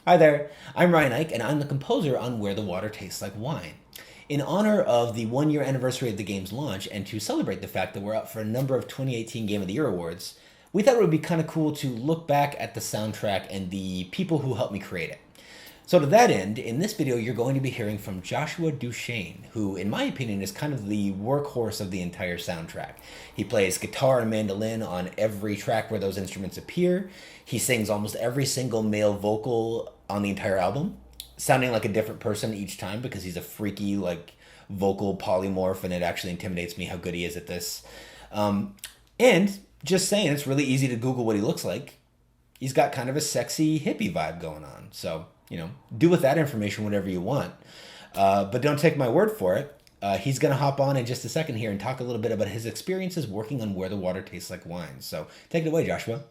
Hi there, I'm Ryan Ike, and I'm the composer on Where the Water Tastes Like Wine. In honor of the 1-year anniversary of the game's launch, and to celebrate the fact that we're up for a number of 2018 Game of the Year awards, we thought it would be kind of cool to look back at the soundtrack and the people who helped me create it. So to that end, in this video you're going to be hearing from Joshua Duchene, who in my opinion is kind of the workhorse of the entire soundtrack. He plays guitar and mandolin on every track where those instruments appear. He sings almost every single male vocal on the entire album, sounding like a different person each time because he's a freaky vocal polymorph, and it actually intimidates me how good he is at this. And just saying, it's really easy to Google what he looks like. He's got kind of a sexy hippie vibe going on. So, do with that information whatever you want. But don't take my word for it. He's going to hop on in just a second here and talk a little bit about his experiences working on Where the Water Tastes Like Wine. So take it away, Joshua.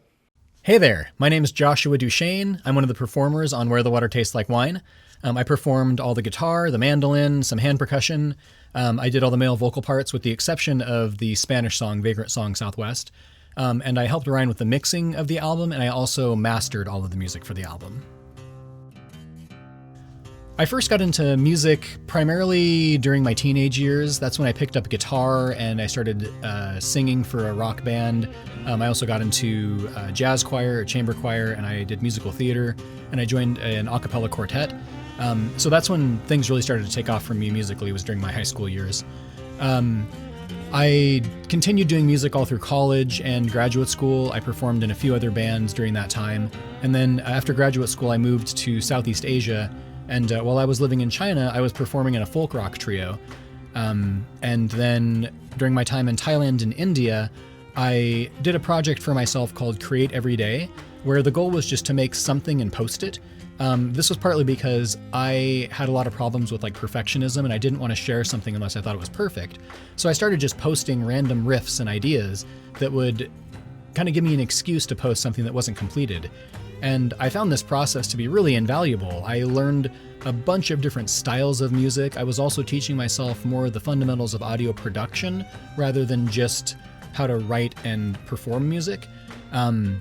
Hey there, my name is Joshua Duchene. I'm one of the performers on Where the Water Tastes Like Wine. I performed all the guitar, the mandolin, some hand percussion. I did all the male vocal parts with the exception of the Spanish song, Vagrant Song Southwest. And I helped Ryan with the mixing of the album, and I also mastered all of the music for the album. I first got into music primarily during my teenage years. That's when I picked up a guitar and I started singing for a rock band. I also got into jazz choir, a chamber choir, and I did musical theater, and I joined an a cappella quartet. So that's when things really started to take off for me musically, was during my high school years. I continued doing music all through college and graduate school. I performed in a few other bands during that time. And then after graduate school, I moved to Southeast Asia. And while I was living in China, I was performing in a folk rock trio. And then during my time in Thailand and India, I did a project for myself called Create Every Day, where the goal was just to make something and post it. This was partly because I had a lot of problems with perfectionism, and I didn't want to share something unless I thought it was perfect. So I started just posting random riffs and ideas that would kind of give me an excuse to post something that wasn't completed. And I found this process to be really invaluable. I learned a bunch of different styles of music. I was also teaching myself more of the fundamentals of audio production rather than just how to write and perform music. And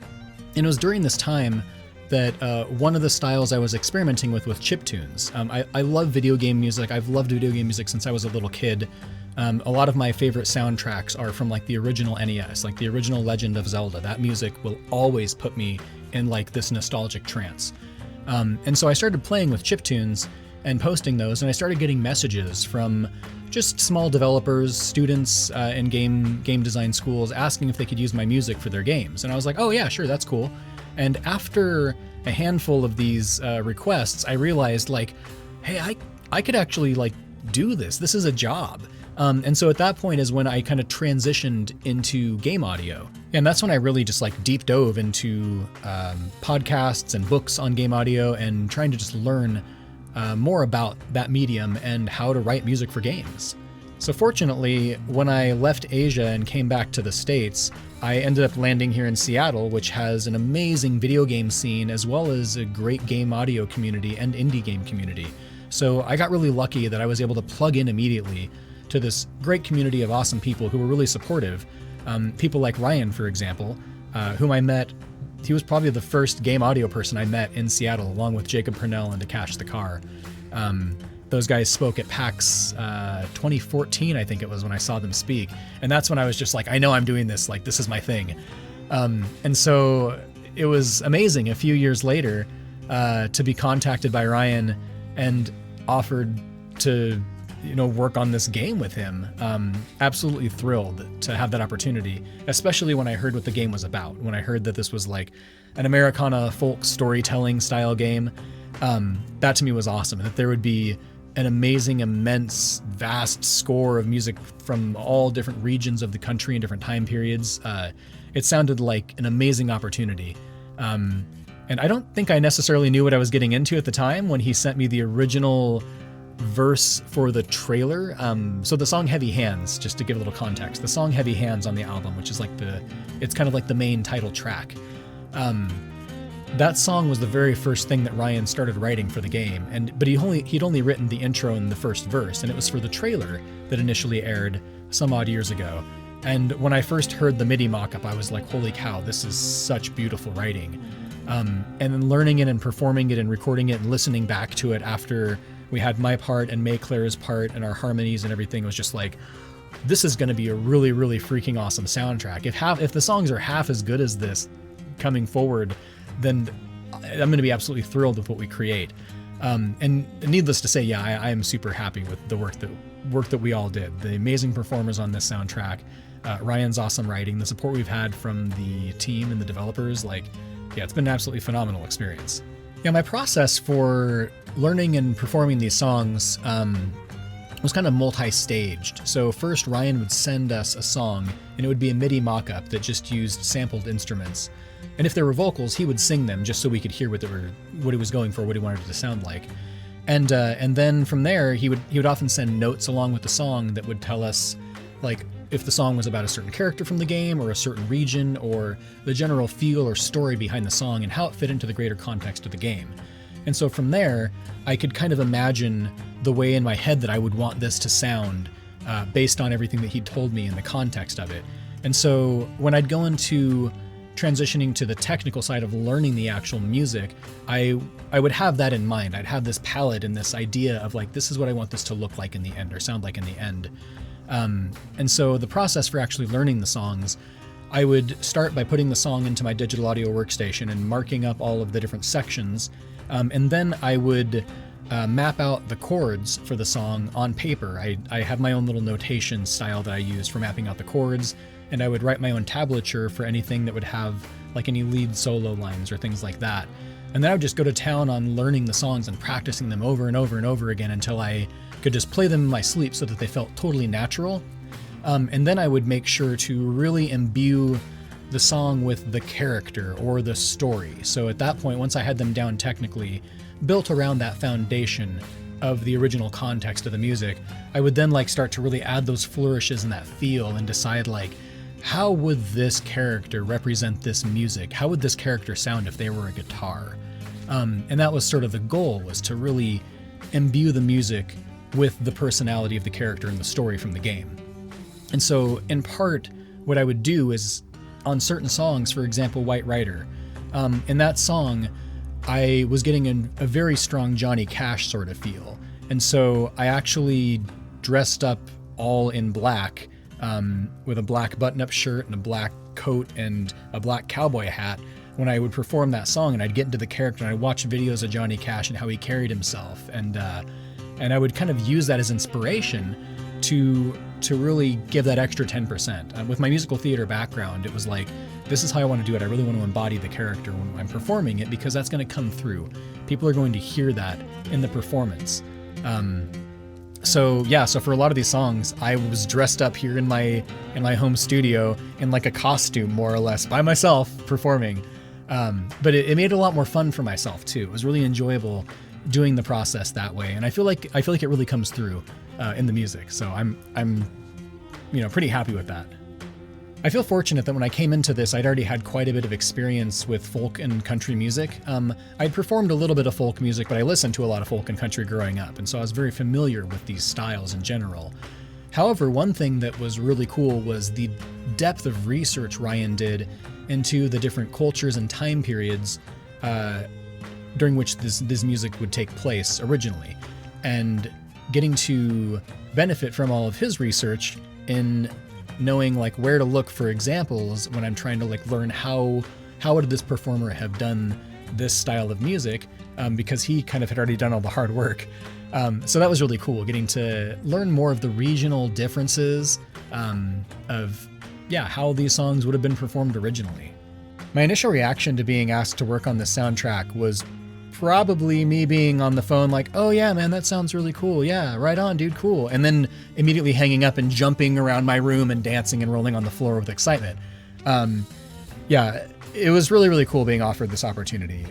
it was during this time that one of the styles I was experimenting with chiptunes. I love video game music. I've loved video game music since I was a little kid. A lot of my favorite soundtracks are from the original NES, the original Legend of Zelda. That music will always put me in this nostalgic trance. And so I started playing with chiptunes and posting those, and I started getting messages from just small developers, students in game design schools asking if they could use my music for their games. And I was like, oh yeah, sure, that's cool. And after a handful of these requests, I realized hey, I could actually do this. This is a job. And so at that point is when I kind of transitioned into game audio. And that's when I really just deep dove into podcasts and books on game audio and trying to just learn more about that medium and how to write music for games. So fortunately, when I left Asia and came back to the States, I ended up landing here in Seattle, which has an amazing video game scene as well as a great game audio community and indie game community. So I got really lucky that I was able to plug in immediately to this great community of awesome people who were really supportive. People like Ryan, for example, whom I met. He was probably the first game audio person I met in Seattle, along with Jacob Purnell and Akash the Car. Those guys spoke at PAX 2014, I think it was, when I saw them speak. And that's when I was just I know I'm doing this, this is my thing. And so it was amazing a few years later to be contacted by Ryan and offered to work on this game with him. Absolutely thrilled to have that opportunity, especially when I heard what the game was about. When I heard that this was an Americana folk storytelling style game, that to me was awesome. That there would be an amazing, immense, vast score of music from all different regions of the country and different time periods. It sounded like an amazing opportunity. And I don't think I necessarily knew what I was getting into at the time when he sent me the original verse for the trailer. So the song Heavy Hands, just to give a little context, the song Heavy Hands on the album, which is it's kind of the main title track. That song was the very first thing that Ryan started writing for the game, but he'd only written the intro and the first verse, and it was for the trailer that initially aired some odd years ago. And when I first heard the MIDI mock-up, I was like, holy cow, this is such beautiful writing. And then learning it and performing it and recording it and listening back to it after we had my part and May Claire's part and our harmonies and everything, was just like, this is going to be a really, really freaking awesome soundtrack. If the songs are half as good as this coming forward, then I'm going to be absolutely thrilled with what we create. And needless to say, yeah, I am super happy with the work that we all did. The amazing performers on this soundtrack, Ryan's awesome writing, the support we've had from the team and the developers, like, yeah, it's been an absolutely phenomenal experience. Yeah, my process for learning and performing these songs was kind of multi-staged. So first, Ryan would send us a song, and it would be a MIDI mock-up that just used sampled instruments. And if there were vocals, he would sing them just so we could hear what he was going for, what he wanted it to sound like. And then from there, he would often send notes along with the song that would tell us, like, if the song was about a certain character from the game or a certain region or the general feel or story behind the song and how it fit into the greater context of the game. And so from there, I could kind of imagine the way in my head that I would want this to sound based on everything that he'd told me in the context of it. And so when I'd go into transitioning to the technical side of learning the actual music, I would have that in mind. I'd have this palette and this idea of like, this is what I want this to look like in the end or sound like in the end. And so the process for actually learning the songs, I would start by putting the song into my digital audio workstation and marking up all of the different sections. And then I would map out the chords for the song on paper. I have my own little notation style that I use for mapping out the chords, and I would write my own tablature for anything that would have like any lead solo lines or things like that. And then I would just go to town on learning the songs and practicing them over and over and over again until I could just play them in my sleep so that they felt totally natural. And then I would make sure to really imbue the song with the character or the story. So at that point, once I had them down technically, built around that foundation of the original context of the music, I would then like start to really add those flourishes and that feel and decide like, how would this character represent this music? How would this character sound if they were a guitar? And that was sort of the goal, was to really imbue the music with the personality of the character and the story from the game. And so in part, what I would do is on certain songs, for example, White Rider, in that song, I was getting a very strong Johnny Cash sort of feel. And so I actually dressed up all in black, with a black button-up shirt and a black coat and a black cowboy hat when I would perform that song, and I'd get into the character and I'd watch videos of Johnny Cash and how he carried himself. And I would kind of use that as inspiration to really give that extra 10%. With my musical theater background, it was like, this is how I want to do it. I really want to embody the character when I'm performing it, because that's going to come through. People are going to hear that in the performance. So for a lot of these songs, I was dressed up here in my home studio in like a costume, more or less, by myself performing. But it made it a lot more fun for myself too. It was really enjoyable doing the process that way, and I feel like it really comes through in the music. So I'm pretty happy with that. I feel fortunate that when I came into this, I'd already had quite a bit of experience with folk and country music. I'd performed a little bit of folk music, but I listened to a lot of folk and country growing up, and so I was very familiar with these styles in general. However, one thing that was really cool was the depth of research Ryan did into the different cultures and time periods during which this music would take place originally, and getting to benefit from all of his research in knowing like where to look for examples when I'm trying to like learn how would this performer have done this style of music, because he kind of had already done all the hard work. So that was really cool, getting to learn more of the regional differences of how these songs would have been performed originally. My initial reaction to being asked to work on this soundtrack was probably me being on the phone like, oh yeah, man, that sounds really cool. Yeah, right on, dude, cool. And then immediately hanging up and jumping around my room and dancing and rolling on the floor with excitement. It was really, really cool being offered this opportunity.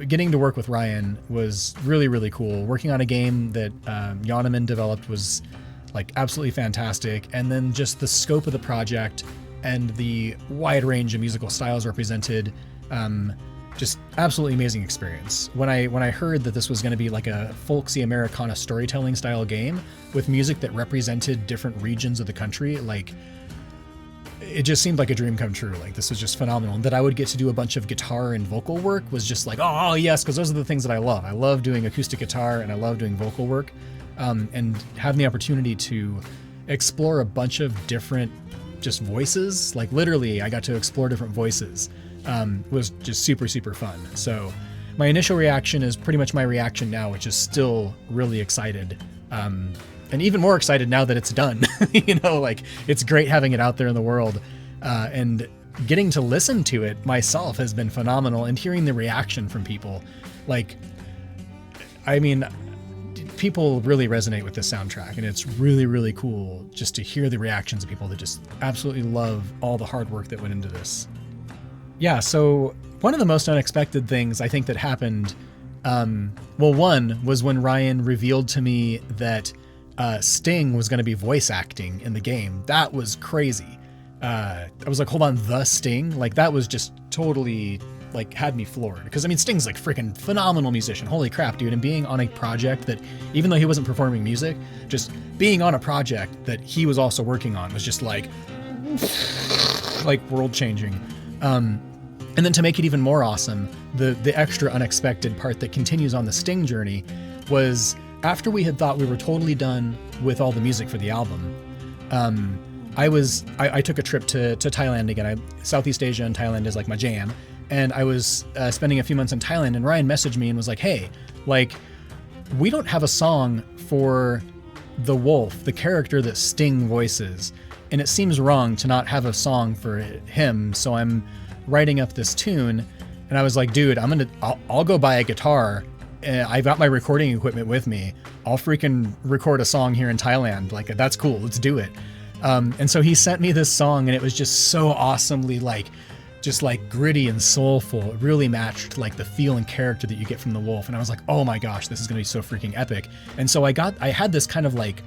Getting to work with Ryan was really, really cool. Working on a game that Joneman developed was like absolutely fantastic. And then just the scope of the project and the wide range of musical styles represented, just absolutely amazing experience. When I heard that this was going to be like a folksy Americana storytelling style game with music that represented different regions of the country, like it just seemed like a dream come true. Like, this was just phenomenal. And that I would get to do a bunch of guitar and vocal work was just like, oh yes, because those are the things that I love. I love doing acoustic guitar and I love doing vocal work. And having the opportunity to explore a bunch of different just voices, like literally I got to explore different voices, was just super, super fun. So my initial reaction is pretty much my reaction now, which is still really excited. And even more excited now that it's done. You know, like, it's great having it out there in the world, and getting to listen to it myself has been phenomenal, and hearing the reaction from people. Like, I mean, people really resonate with this soundtrack, and it's really, really cool just to hear the reactions of people that just absolutely love all the hard work that went into this. Yeah, so one of the most unexpected things I think that happened, one was when Ryan revealed to me that Sting was going to be voice acting in the game. That was crazy. I was like, hold on, the Sting? Like, that was just totally, like, had me floored. Because, I mean, Sting's, like, freaking phenomenal musician. Holy crap, dude. And being on a project that, even though he wasn't performing music, just being on a project that he was also working on was just, like world-changing. And then to make it even more awesome, the extra unexpected part that continues on the Sting journey was, after we had thought we were totally done with all the music for the album, I took a trip to Thailand again. Southeast Asia and Thailand is like my jam. And I was spending a few months in Thailand, and Ryan messaged me and was like, hey, like, we don't have a song for the wolf, the character that Sting voices. And it seems wrong to not have a song for him. So I'm writing up this tune. And I was like, dude, I'll go buy a guitar. I've got my recording equipment with me. I'll freaking record a song here in Thailand. Like, that's cool. Let's do it. And so he sent me this song, and it was just so awesomely, like, just like gritty and soulful. It really matched like the feel and character that you get from the wolf. And I was like, oh my gosh, this is going to be so freaking epic. And so I had this kind of like,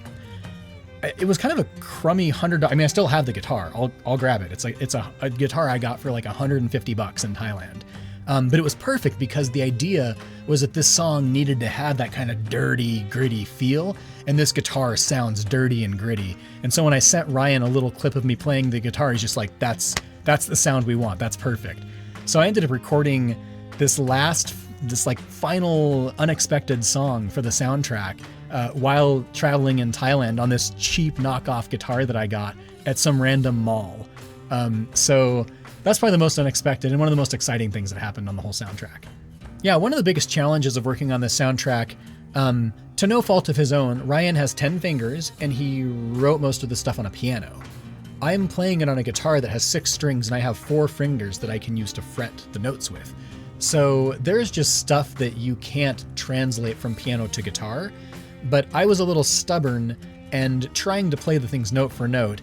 it was kind of a crummy $100. I mean, I still have the guitar. I'll grab it. It's a guitar I got for like $150 in Thailand. But it was perfect because the idea was that this song needed to have that kind of dirty, gritty feel, and this guitar sounds dirty and gritty. And so when I sent Ryan a little clip of me playing the guitar, he's just like, that's the sound we want. That's perfect. So I ended up recording this like final unexpected song for the soundtrack while traveling in Thailand on this cheap knockoff guitar that I got at some random mall. So that's probably the most unexpected and one of the most exciting things that happened on the whole soundtrack. Yeah, one of the biggest challenges of working on this soundtrack, to no fault of his own, Ryan has 10 fingers and he wrote most of the stuff on a piano. I'm playing it on a guitar that has 6 strings, and I have 4 fingers that I can use to fret the notes with. So there's just stuff that you can't translate from piano to guitar, but I was a little stubborn and trying to play the things note for note,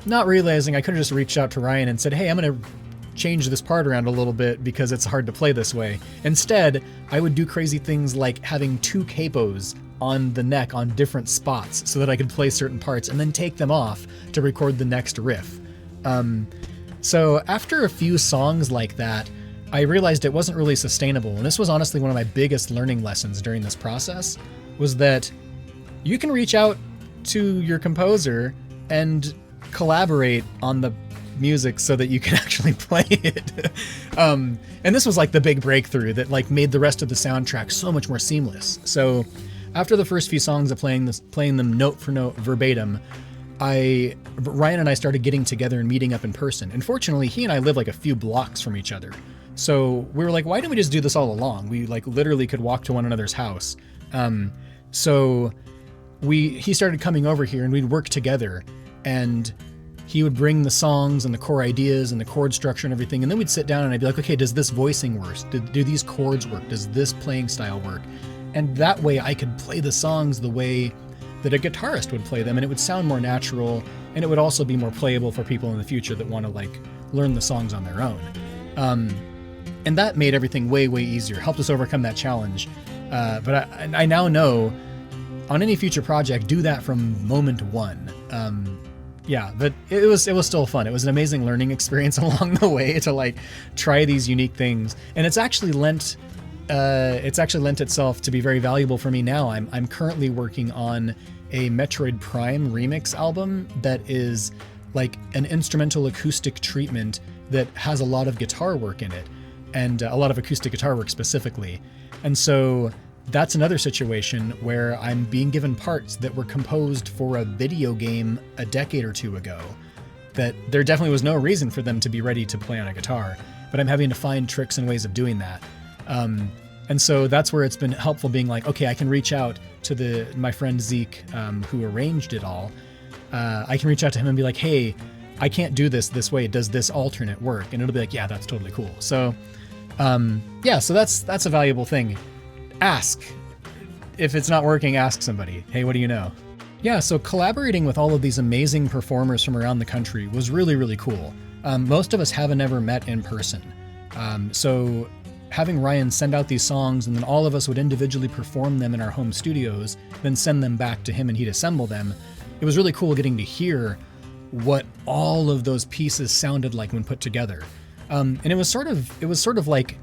not realizing I could have just reached out to Ryan and said, hey, I'm going to change this part around a little bit because it's hard to play this way. Instead, I would do crazy things like having 2 capos on the neck on different spots so that I could play certain parts and then take them off to record the next riff. So after a few songs like that, I realized it wasn't really sustainable. And this was honestly one of my biggest learning lessons during this process, was that you can reach out to your composer and collaborate on the music so that you can actually play it. And this was like the big breakthrough that like made the rest of the soundtrack so much more seamless. So after the first few songs of playing them note for note verbatim, Ryan and I started getting together and meeting up in person. And fortunately, he and I live like a few blocks from each other. So we were like, why don't we just do this all along? We like literally could walk to one another's house. So he started coming over here and we'd work together, and he would bring the songs and the core ideas and the chord structure and everything. And then we'd sit down and I'd be like, okay, does this voicing work? Do these chords work? Does this playing style work? And that way I could play the songs the way that a guitarist would play them, and it would sound more natural, and it would also be more playable for people in the future that want to like learn the songs on their own. And that made everything way, way easier, helped us overcome that challenge. But I now know on any future project, do that from moment one. Yeah, but it was still fun. It was an amazing learning experience along the way to like try these unique things. And it's actually lent itself to be very valuable for me now. I'm currently working on a Metroid Prime remix album that is like an instrumental acoustic treatment that has a lot of guitar work in it, and a lot of acoustic guitar work specifically. And so that's another situation where I'm being given parts that were composed for a video game a decade or two ago, that there definitely was no reason for them to be ready to play on a guitar, but I'm having to find tricks and ways of doing that. And so that's where it's been helpful being like, okay, I can reach out to my friend Zeke, who arranged it all. I can reach out to him and be like, hey, I can't do this way. Does this alternate work? And it'll be like, yeah, that's totally cool. So, so that's a valuable thing. Ask. If it's not working, ask somebody. Hey, what do you know? Yeah, so collaborating with all of these amazing performers from around the country was really, really cool. Most of us haven't ever met in person. So having Ryan send out these songs, and then all of us would individually perform them in our home studios, then send them back to him and he'd assemble them. It was really cool getting to hear what all of those pieces sounded like when put together. And it was sort of like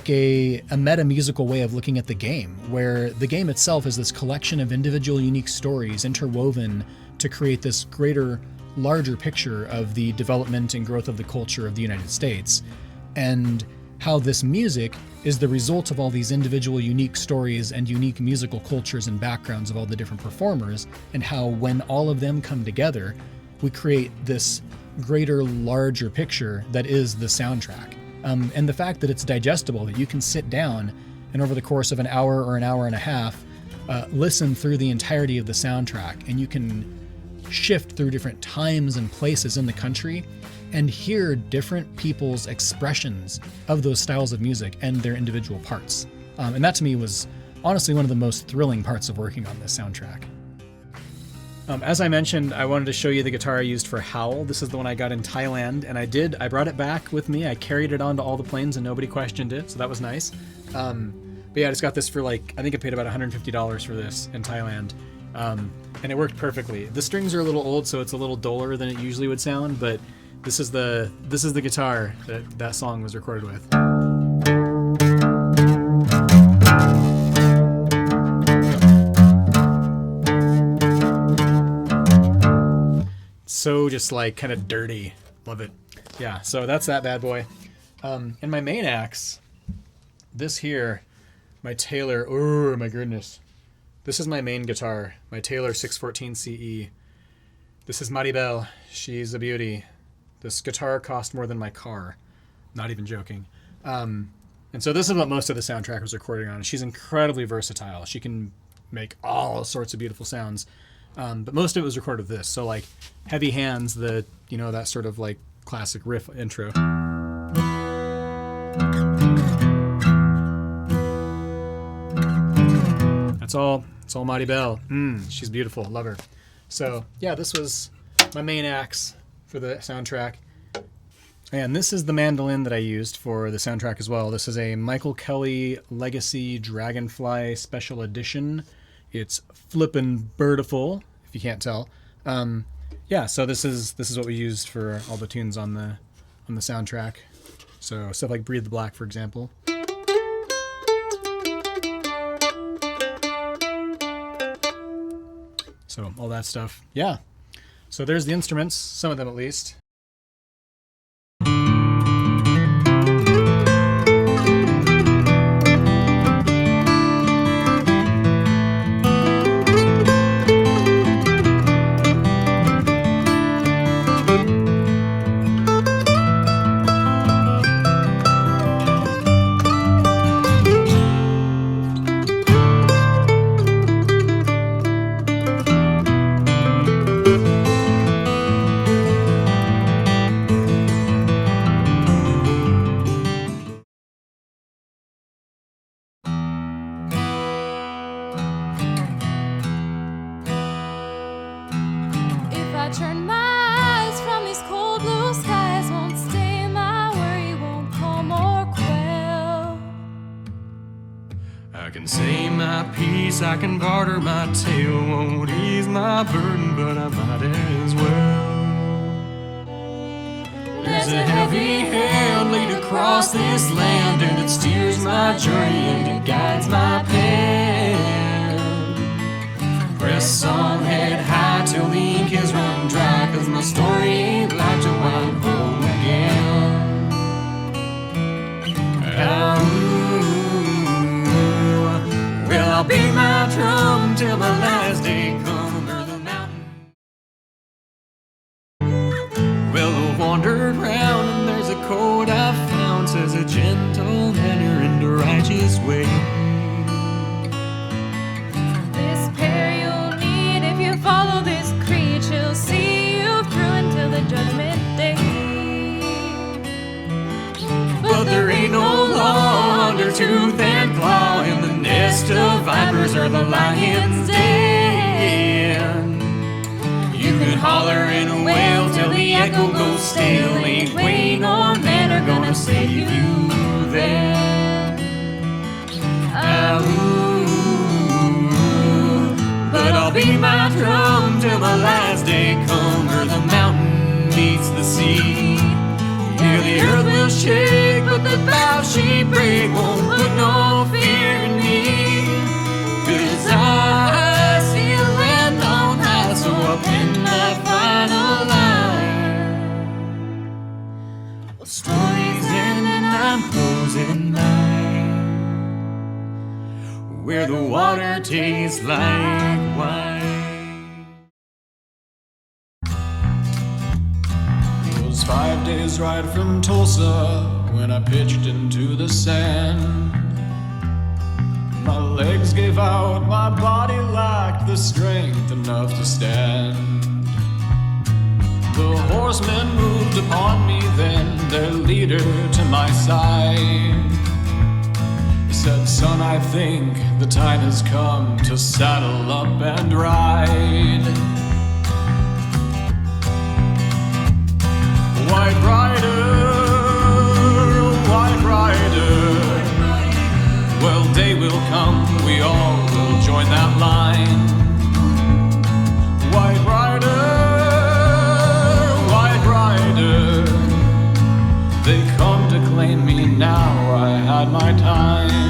a meta musical way of looking at the game, where the game itself is this collection of individual unique stories interwoven to create this greater, larger picture of the development and growth of the culture of the United States, and how this music is the result of all these individual unique stories and unique musical cultures and backgrounds of all the different performers, and how when all of them come together, we create this greater, larger picture that is the soundtrack. And the fact that it's digestible, that you can sit down and over the course of an hour or an hour and a half, listen through the entirety of the soundtrack, and you can shift through different times and places in the country and hear different people's expressions of those styles of music and their individual parts. And that to me was honestly one of the most thrilling parts of working on this soundtrack. As I mentioned, I wanted to show you the guitar I used for Howl. This is the one I got in Thailand, and I brought it back with me. I carried it onto all the planes and nobody questioned it, so that was nice. But yeah, I just got this for I think I paid about $150 for this in Thailand. And it worked perfectly. The strings are a little old, so it's a little duller than it usually would sound, but this is the guitar that song was recorded with. So just kind of dirty. Love it. Yeah, so that's that bad boy. And my main axe, this here, my Taylor, oh my goodness. This is my main guitar, my Taylor 614 CE. This is Maribel. She's a beauty. This guitar cost more than my car. Not even joking. And so this is what most of the soundtrack was recorded on. She's incredibly versatile. She can make all sorts of beautiful sounds. But most of it was recorded with this. So Heavy Hands, that sort of classic riff intro. It's all Maribel. She's beautiful. Love her. So yeah, this was my main axe for the soundtrack. And this is the mandolin that I used for the soundtrack as well. This is a Michael Kelly Legacy Dragonfly Special Edition. It's flippin' birdiful, if you can't tell. Yeah, so this is what we used for all the tunes on the soundtrack. So stuff like Breathe the Black, for example. So all that stuff. Yeah. So there's the instruments, some of them at least. I can barter my tail, won't ease my burden, but I might as well. There's a heavy hand laid across this land, and it steers my journey and it guides my pen. Press on, head high till the ink is run dry, 'cause my story I'll beat my drum till my last day come over the mountain. Well, I wandered round and there's a code I found, says a gentle manner and a righteous way. This pair you'll need if you follow this creed. She'll see you through until the judgment day. But there ain't no law under tooth and claw in the nest of vipers or the lion's den. You can holler and wail till the echo goes stale. Ain't Wayne or man are gonna save you then. But I'll beat my drum till my last day come, or the mountain meets the sea. Here the earth will shake, but the vow she break won't put no fear in me. 'Cause I see a land on high, so I'll pin my final line. Well, stories end and I'm closing mine, where the water tastes like wine. It was 5 days' ride from Tulsa when I pitched into the sand. My legs gave out, my body lacked the strength enough to stand. The horsemen moved upon me then, their leader to my side. He said, son, I think the time has come to saddle up and ride. White rider, white rider, well, day will come, we all will join that line. White rider, they come to claim me now, I had my time.